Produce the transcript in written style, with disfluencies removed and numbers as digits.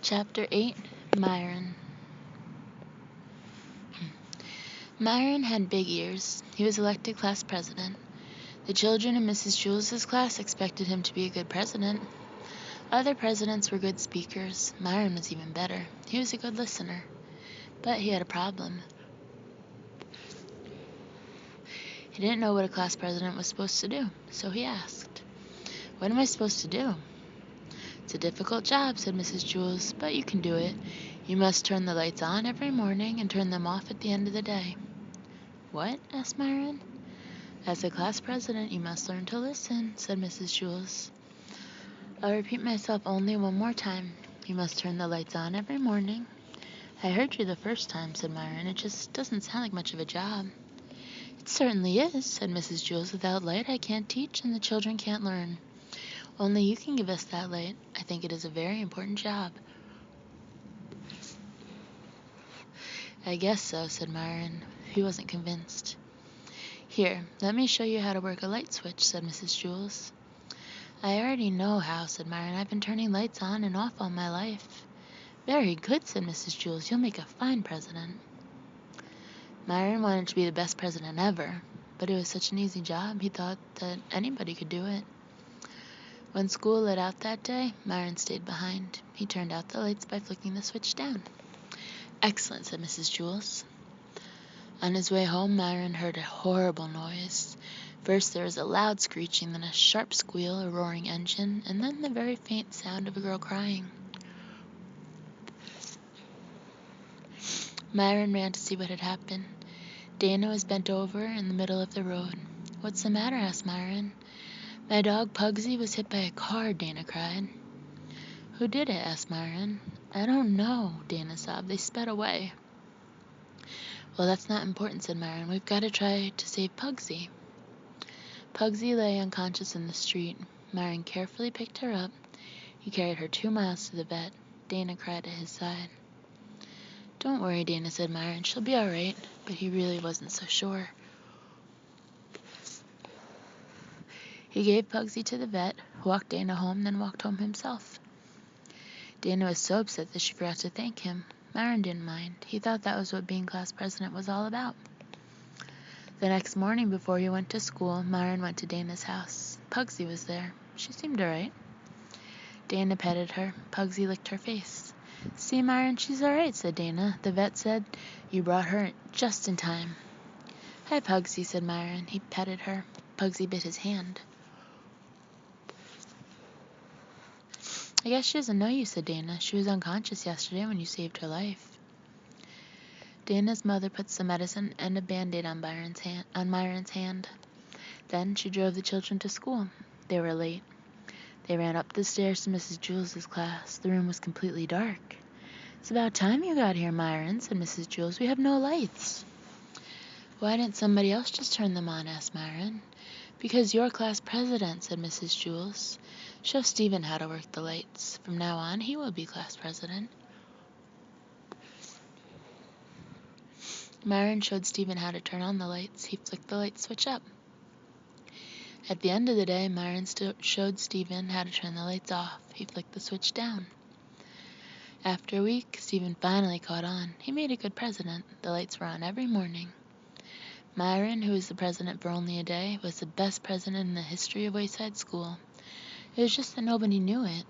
Chapter 8, Myron. Myron had big ears. He was elected class president. The children in Mrs. Jules' class expected him to be a good president. Other presidents were good speakers. Myron was even better. He was a good listener. But he had a problem. He didn't know what a class president was supposed to do, so he asked, "What am I supposed to do?" "It's a difficult job," said Mrs. Jules, "but you can do it. You must turn the lights on every morning and turn them off at the end of the day." "What?" asked Myron. "As a class president, you must learn to listen," said Mrs. Jules. "I'll repeat myself only one more time. You must turn the lights on every morning." "I heard you the first time," said Myron. "It just doesn't sound like much of a job." "It certainly is," said Mrs. Jules. "Without light I can't teach and the children can't learn. Only you can give us that light. I think it is a very important job." "I guess so," said Myron. He wasn't convinced. "Here, let me show you how to work a light switch," said Mrs. Jules. "I already know how," said Myron. "I've been turning lights on and off all my life." "Very good," said Mrs. Jules. "You'll make a fine president." Myron wanted to be the best president ever, but it was such an easy job he thought that anybody could do it. When school let out that day, Myron stayed behind. He turned out the lights by flicking the switch down. "Excellent," said Mrs. Jules. On his way home, Myron heard a horrible noise. First there was a loud screeching, then a sharp squeal, a roaring engine, and then the very faint sound of a girl crying. Myron ran to see what had happened. Dana was bent over in the middle of the road. "What's the matter?" asked Myron. "My dog Pugsy was hit by a car," Dana cried. "Who did it?" asked Myron. "I don't know," Dana sobbed. "They sped away." "Well, that's not important," said Myron. "We've got to try to save Pugsy." Pugsy lay unconscious in the street. Myron carefully picked her up. He carried her 2 miles to the vet. Dana cried at his side. "Don't worry," Dana said. "Myron, she'll be all right." But he really wasn't so sure. He gave Pugsy to the vet, walked Dana home, then walked home himself. Dana was so upset that she forgot to thank him. Myron didn't mind. He thought that was what being class president was all about. The next morning before he went to school, Myron went to Dana's house. Pugsy was there. She seemed all right. Dana petted her. Pugsy licked her face. "See, Myron, she's all right," said Dana. "The vet said you brought her just in time." "Hi, Pugsy," said Myron. He petted her. Pugsy bit his hand. "I guess she doesn't know you," said Dana. "She was unconscious yesterday when you saved her life." Dana's mother put some medicine and a Band-Aid on Myron's hand. Then she drove the children to school. They were late. They ran up the stairs to Mrs. Jules' class. The room was completely dark. "It's about time you got here, Myron," said Mrs. Jules. "We have no lights." "Why didn't somebody else just turn them on?" asked Myron. "Because you're class president," said Mrs. Jules. "Show Stephen how to work the lights. From now on, he will be class president." Myron showed Stephen how to turn on the lights. He flicked the light switch up. At the end of the day, Myron showed Stephen how to turn the lights off. He flicked the switch down. After a week, Stephen finally caught on. He made a good president. The lights were on every morning. Myron, who was the president for only a day, was the best president in the history of Wayside School. It was just that nobody knew it.